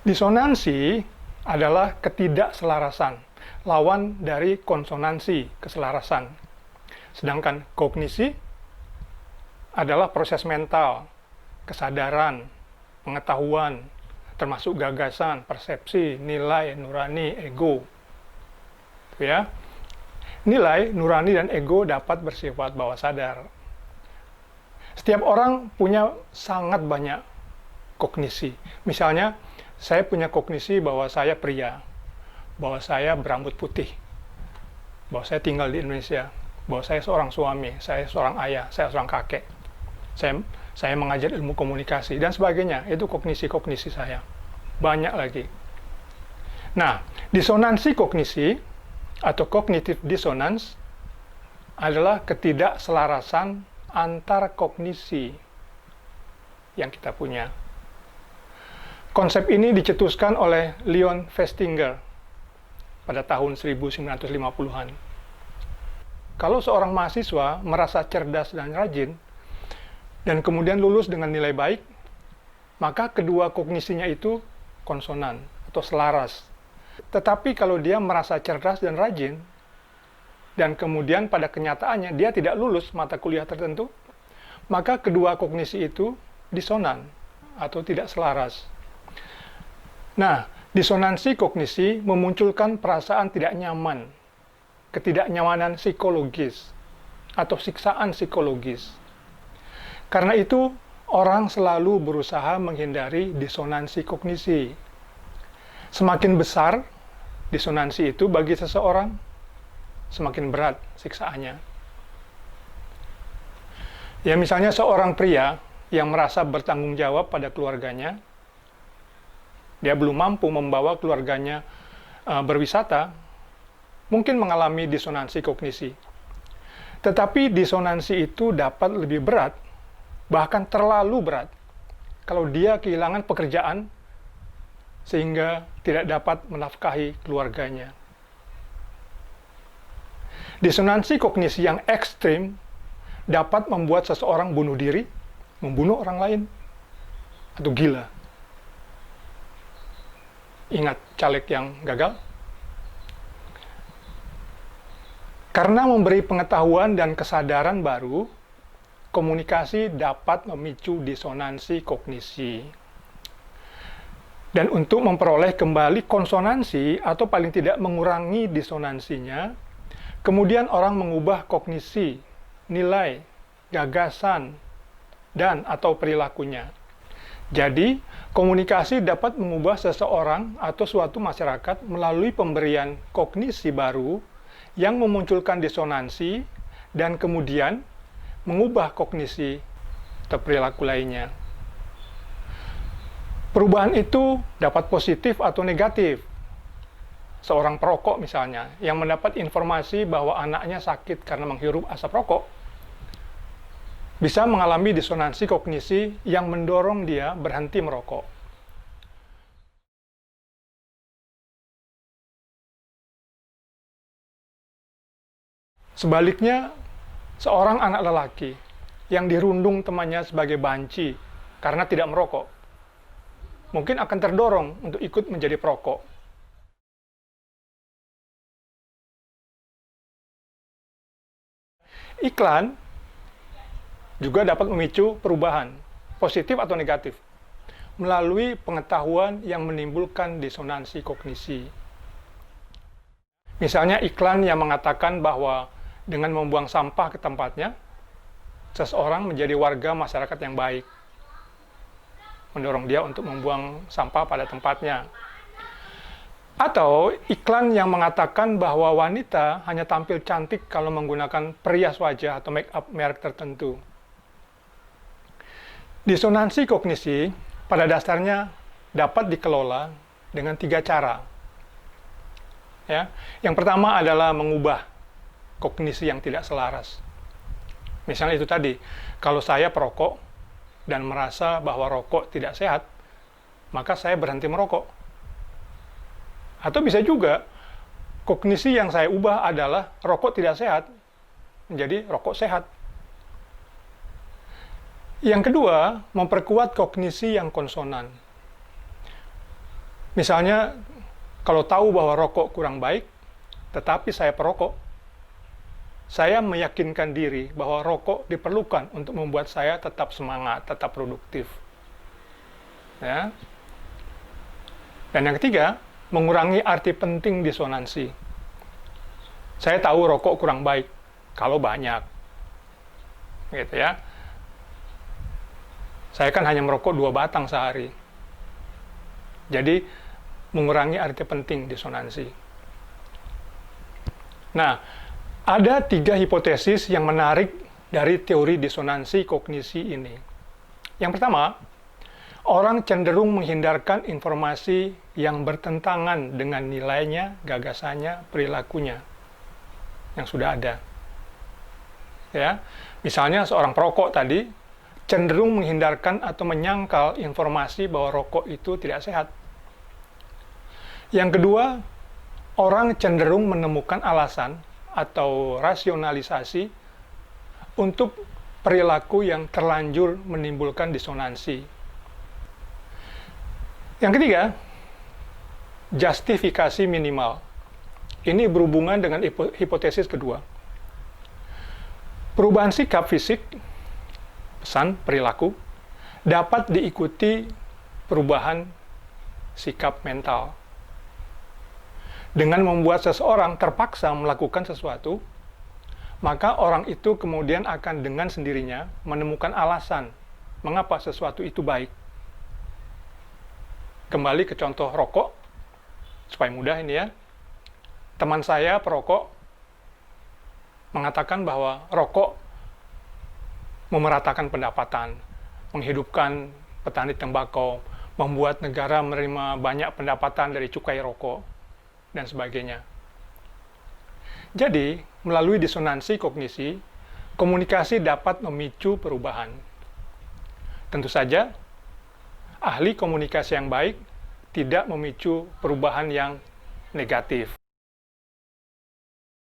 Disonansi adalah ketidakselarasan, lawan dari konsonansi, keselarasan. Sedangkan kognisi adalah proses mental, kesadaran, pengetahuan, termasuk gagasan, persepsi, nilai, nurani, ego. Ya. Nilai, nurani, dan ego dapat bersifat bawah sadar. Setiap orang punya sangat banyak kognisi. Misalnya, saya punya kognisi bahwa saya pria, bahwa saya berambut putih, bahwa saya tinggal di Indonesia, bahwa saya seorang suami, saya seorang ayah, saya seorang kakek, saya mengajar ilmu komunikasi, dan sebagainya. Itu kognisi-kognisi saya. Banyak lagi. Nah, disonansi kognisi atau cognitive dissonance adalah ketidakselarasan antar kognisi yang kita punya. Konsep ini dicetuskan oleh Leon Festinger pada tahun 1950-an. Kalau seorang mahasiswa merasa cerdas dan rajin, dan kemudian lulus dengan nilai baik, maka kedua kognisinya itu konsonan atau selaras. Tetapi kalau dia merasa cerdas dan rajin, dan kemudian pada kenyataannya dia tidak lulus mata kuliah tertentu, maka kedua kognisi itu disonan atau tidak selaras. Nah, disonansi kognisi memunculkan perasaan tidak nyaman, ketidaknyamanan psikologis, atau siksaan psikologis. Karena itu, orang selalu berusaha menghindari disonansi kognisi. Semakin besar disonansi itu bagi seseorang, semakin berat siksaannya. Ya, misalnya seorang pria yang merasa bertanggung jawab pada keluarganya, dia belum mampu membawa keluarganya berwisata, mungkin mengalami disonansi kognisi. Tetapi disonansi itu dapat lebih berat, bahkan terlalu berat, kalau dia kehilangan pekerjaan sehingga tidak dapat menafkahi keluarganya. Disonansi kognisi yang ekstrim dapat membuat seseorang bunuh diri, membunuh orang lain, atau gila. Ingat caleg yang gagal? Karena memberi pengetahuan dan kesadaran baru, komunikasi dapat memicu disonansi kognisi. Dan untuk memperoleh kembali konsonansi atau paling tidak mengurangi disonansinya, kemudian orang mengubah kognisi, nilai, gagasan, dan atau perilakunya. Jadi, komunikasi dapat mengubah seseorang atau suatu masyarakat melalui pemberian kognisi baru yang memunculkan disonansi dan kemudian mengubah kognisi atau perilaku lainnya. Perubahan itu dapat positif atau negatif. Seorang perokok misalnya, yang mendapat informasi bahwa anaknya sakit karena menghirup asap rokok, bisa mengalami disonansi kognisi yang mendorong dia berhenti merokok. Sebaliknya, seorang anak lelaki yang dirundung temannya sebagai banci karena tidak merokok, mungkin akan terdorong untuk ikut menjadi perokok. Iklan juga dapat memicu perubahan, positif atau negatif, melalui pengetahuan yang menimbulkan disonansi kognisi. Misalnya iklan yang mengatakan bahwa dengan membuang sampah ke tempatnya, seseorang menjadi warga masyarakat yang baik, mendorong dia untuk membuang sampah pada tempatnya. Atau iklan yang mengatakan bahwa wanita hanya tampil cantik kalau menggunakan perias wajah atau make up merek tertentu. Disonansi kognisi pada dasarnya dapat dikelola dengan 3 cara. Ya. Yang pertama adalah mengubah kognisi yang tidak selaras. Misalnya itu tadi, kalau saya perokok dan merasa bahwa rokok tidak sehat, maka saya berhenti merokok. Atau bisa juga, kognisi yang saya ubah adalah rokok tidak sehat, menjadi rokok sehat. Yang kedua, memperkuat kognisi yang konsonan. Misalnya, kalau tahu bahwa rokok kurang baik, tetapi saya perokok, saya meyakinkan diri bahwa rokok diperlukan untuk membuat saya tetap semangat, tetap produktif. Ya. Dan yang ketiga, mengurangi arti penting disonansi. Saya tahu rokok kurang baik kalau banyak. Gitu ya. Saya kan hanya merokok 2 batang sehari. Jadi, mengurangi arti penting disonansi. Nah, ada 3 hipotesis yang menarik dari teori disonansi kognisi ini. Yang pertama, orang cenderung menghindarkan informasi yang bertentangan dengan nilainya, gagasannya, perilakunya yang sudah ada. Ya, misalnya seorang perokok tadi cenderung menghindarkan atau menyangkal informasi bahwa rokok itu tidak sehat. Yang kedua, orang cenderung menemukan alasan atau rasionalisasi untuk perilaku yang terlanjur menimbulkan disonansi. Yang ketiga, justifikasi minimal. Ini berhubungan dengan hipotesis kedua. Perubahan sikap fisik, pesan perilaku, dapat diikuti perubahan sikap mental. Dengan membuat seseorang terpaksa melakukan sesuatu, maka orang itu kemudian akan dengan sendirinya menemukan alasan mengapa sesuatu itu baik. Kembali ke contoh rokok, supaya mudah ini ya. Teman saya perokok mengatakan bahwa rokok memeratakan pendapatan, menghidupkan petani tembakau, membuat negara menerima banyak pendapatan dari cukai rokok, dan sebagainya. Jadi, melalui disonansi kognisi, komunikasi dapat memicu perubahan. Tentu saja, ahli komunikasi yang baik tidak memicu perubahan yang negatif.